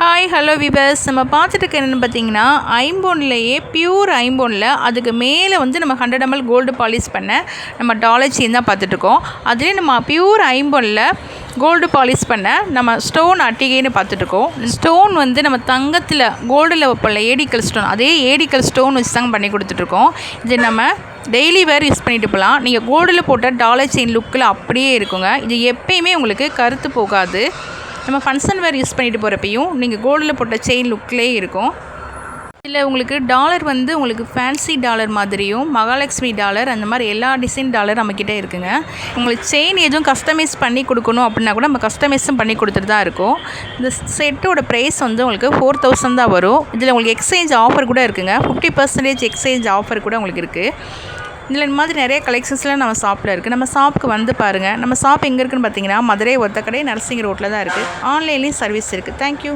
Hi hello viewers, நம்ம பார்த்துட்டு இருக்க என்னென்னு பார்த்தீங்கன்னா ஐம்பொன்லேயே பியூர் ஐம்பொன்னில் அதுக்கு மேலே வந்து நம்ம 100 ml கோல்டு பாலிஷ் பண்ண நம்ம டாலர் செயின் தான் பார்த்துட்ருக்கோம். அதுலேயே நம்ம பியூர் ஐம்பொன்னில் கோல்டு பாலிஷ் பண்ண நம்ம ஸ்டோன் அட்டிகைன்னு பார்த்துட்ருக்கோம். ஸ்டோன் வந்து நம்ம தங்கத்தில் கோல்டில் வைப்பல ஏடிக்கல் ஸ்டோன், அதே ஏடிக்கல் ஸ்டோன் வச்சு தாங்க பண்ணி கொடுத்துட்ருக்கோம். இது நம்ம டெய்லி வேர் யூஸ் பண்ணிட்டு போகலாம். நீங்கள் கோல்டில் போட்ட டாலர் செயின் லுக்கில் அப்படியே இருக்குங்க. இது எப்பயுமே உங்களுக்கு கருத்து போகாது. நம்ம ஃபங்க்ஷன் வேர் யூஸ் பண்ணிட்டு போகிறப்பையும் நீங்கள் கோல்டில் போட்ட செயின் லுக்லேயே இருக்கும். இதில் உங்களுக்கு டாலர் வந்து உங்களுக்கு ஃபேன்சி டாலர் மாதிரியும் மகாலட்சுமி டாலர் அந்த மாதிரி எல்லா டிசைன் டாலர் நம்மக்கிட்ட இருக்குங்க. உங்களுக்கு செயின் எதுவும் கஸ்டமைஸ் பண்ணி கொடுக்கணும் அப்படின்னா கூட நம்ம கஸ்டமைஸும் பண்ணி கொடுத்துட்டு தான் இருக்கோம். இந்த செட்டோட ப்ரைஸ் வந்து உங்களுக்கு 4000 தான் வரும். இதில் உங்களுக்கு எக்ஸ்சேஞ்ச் ஆஃபர் கூட இருக்குங்க. 50% எக்ஸ்சேஞ்ச் ஆஃபர் கூட உங்களுக்கு இருக்குது. இதில் இந்த மாதிரி நிறைய கலெக்ஷன்ஸ்லாம் நம்ம ஷாப்பில் இருக்குது. நம்ம ஷாப்புக்கு வந்து பாருங்கள். நம்ம ஷாப் எங்கே இருக்குதுன்னு பார்த்தீங்கன்னா மதுரை ஒத்தக்கடை நரசிங்க ரோட்டில் தான் இருக்குது. ஆன்லைன்லேயும் சர்வீஸ் இருக்குது. தேங்க்யூ.